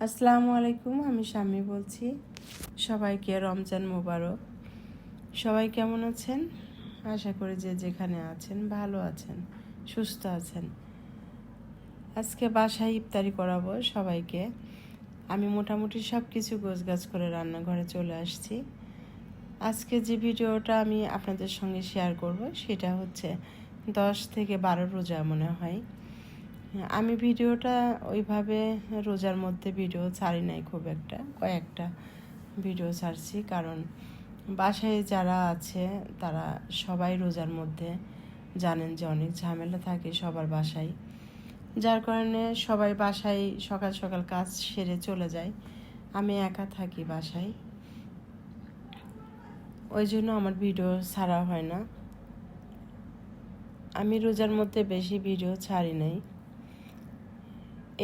আসসালামু আলাইকুম, আমি শাম্মী বলছি। সবাইকে রমজান মোবারক। সবাই কেমন আছেন? আশা করি যে যেখানে আছেন ভালো আছেন, সুস্থ আছেন। আজকে বাসায় ইফতারি করাবো সবাইকে। আমি মোটামুটি সব কিছু গোছগাছ করে রান্নাঘরে চলে আসছি। আজকে যে ভিডিওটা আমি আপনাদের সঙ্গে শেয়ার করব সেটা হচ্ছে 10 থেকে 12 রোজা মনে হয়। আমি ভিডিওটা ওইভাবে রোজার মধ্যে ভিডিও ছাড়ি নাই, খুব একটা কয়েকটা ভিডিও ছাড়ছি, কারণ বাসায় যারা আছে তারা সবাই রোজার মধ্যে জানেন যে অনেক ঝামেলা থাকে সবার বাসায়, যার কারণে সবাই বাসায় সকাল সকাল কাজ সেরে চলে যায়। আমি একা থাকি বাসায়, ওই জন্য আমার ভিডিও ছাড়া হয় না। আমি রোজার মধ্যে বেশি ভিডিও ছাড়ি নাই।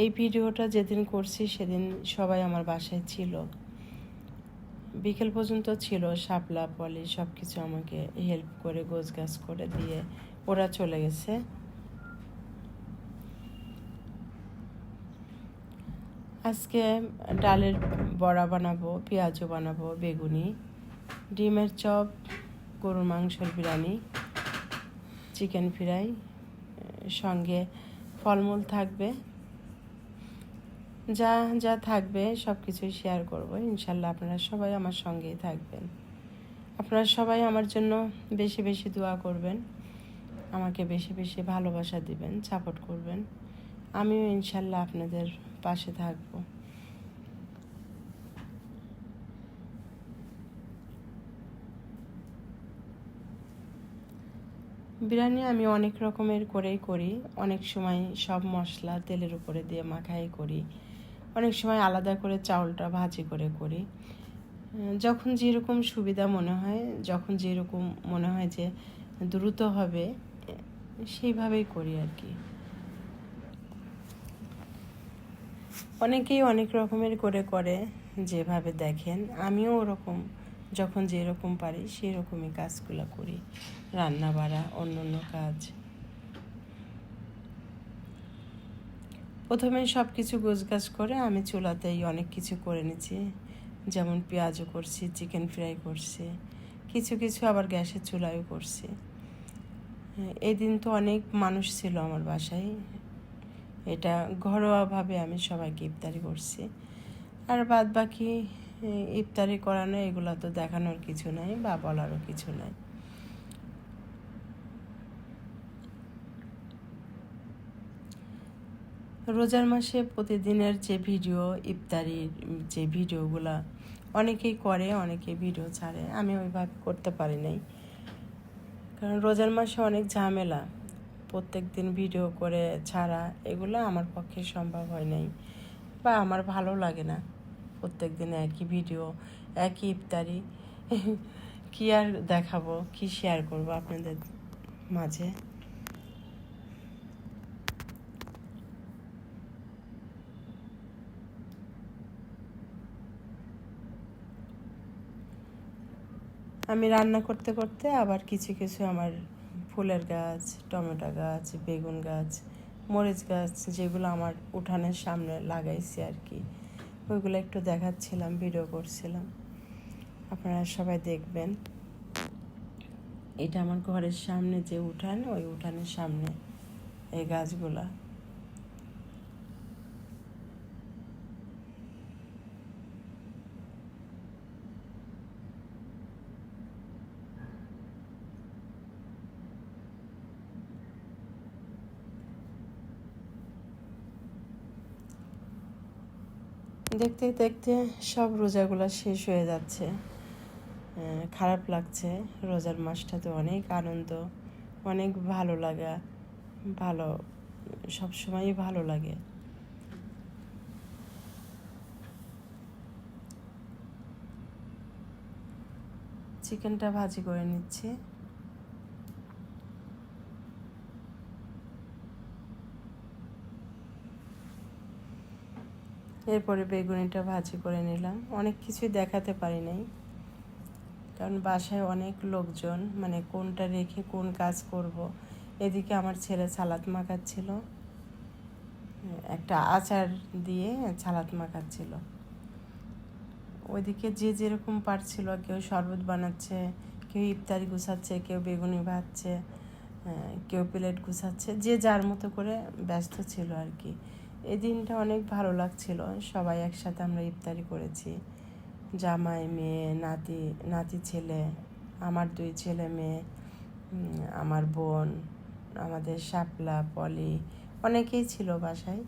এই ভিডিওটা যেদিন করছি সেদিন সবাই আমার বাসায় ছিল, বিকেল পর্যন্ত ছিল। শাপলা পলি সব কিছু আমাকে হেল্প করে গোছগাছ করে দিয়ে ওরা চলে গেছে। আজকে ডালের বড়া বানাবো, পেঁয়াজও বানাবো, বেগুনি, ডিমের চপ, গরুর মাংসের বিরিয়ানি, চিকেন ফ্রাই, সঙ্গে ফলমূল থাকবে। যা যা থাকবে সব কিছুই শেয়ার করবো ইনশাল্লাহ। আপনারা সবাই আমার সঙ্গেই থাকবেন। আপনারা সবাই আমার জন্য বেশি বেশি দোয়া করবেন, আমাকে বেশি বেশি ভালোবাসা দিবেন, সাপোর্ট করবেন। আমিও ইনশাল্লাহ আপনাদের পাশে থাকব। বিরিয়ানি আমি অনেক রকমের করেই করি। অনেক সময় সব মশলা তেলের উপরে দিয়ে মাখাই করি, অনেক সময় আলাদা করে চাউলটা ভাজি করে করি। যখন যেরকম সুবিধা মনে হয়, যখন যেরকম মনে হয় যে দ্রুত হবে, সেইভাবেই করি আর কি। অনেকেই অনেক রকমের করে যেভাবে দেখেন, আমিও ওরকম যখন যেরকম পারি সেই রকমই কাজগুলো করি, রান্না বাড়া অন্য অন্য কাজ। প্রথমে সব কিছু গোছগাছ করে আমি চুলাতেই অনেক কিছু করে নিচ্ছি, যেমন পেঁয়াজও করছি, চিকেন ফ্রাই করছি, কিছু কিছু আবার গ্যাসের চুলায়ও করছি। এই দিন তো অনেক মানুষ ছিল আমার বাসায়, এটা ঘরোয়াভাবে আমি সবাইকে ইফতারি করছি। আর বাদ বাকি ইফতারি করানো এগুলো তো দেখানোর কিছু নাই বা বলারও কিছু নাই। রোজার মাসে প্রতিদিনের যে ভিডিও, ইফতারির যে ভিডিওগুলো অনেকেই করে, অনেকে ভিডিও ছাড়ে, আমি ওইভাবে করতে পারি নাই, কারণ রোজার মাসে অনেক ঝামেলা। প্রত্যেক দিন ভিডিও করে ছাড়া এগুলো আমার পক্ষে সম্ভব হয় নাই, বা আমার ভালো লাগে না প্রত্যেক দিন একই ভিডিও, একই ইফতারি। কি আর দেখাবো, কি শেয়ার করবো আপনাদের মাঝে। আমি রান্না করতে করতে আবার কিছু কিছু আমার ফুলের গাছ, টমেটো গাছ, বেগুন গাছ, মরিচ গাছ, যেগুলো আমার উঠানের সামনে লাগাইছি আর কি, ওইগুলো একটু দেখাচ্ছিলাম, ভিডিও করছিলাম। আপনারা সবাই দেখবেন। এটা আমার ঘরের সামনে যে উঠান, ওই উঠানের সামনে এই গাছগুলা। দেখতে দেখতে সব রোজাগুলো শেষ হয়ে যাচ্ছে, খারাপ লাগছে। রোজার মাসটাতে অনেক আনন্দ, অনেক ভালো লাগা, ভালো, সবসময়ই ভালো লাগে। চিকেনটা ভাজি করে নিচ্ছি। এরপরে বেগুনিটা ভাজি করে নিলাম। অনেক কিছুই দেখাতে পারি নাই, কারণ বাসায় অনেক লোকজন, মানে কোনটা রেখে কোন কাজ করব। এদিকে আমার ছেলে সালাদ মাখাচ্ছিল, একটা আচার দিয়ে সালাদ মাখাচ্ছিল। ওইদিকে যে যেরকম পারছিল, কেউ শরবত বানাচ্ছে, কেউ ইফতারি গুছাচ্ছে, কেউ বেগুনি ভাজছে, কেউ প্লেট গুছাচ্ছে, যে যার মতো করে ব্যস্ত ছিল আর কি। এই দিনটা অনেক ভালো লাগছিল। সবাই একসাথে আমরা ইফতারি করেছি, জামাই, মেয়ে, নাতি ছেলে, আমার 2 ছেলে মেয়ে, আমার বোন, আমাদের শাপলা, পলি, অনেকেই ছিল বাসায়।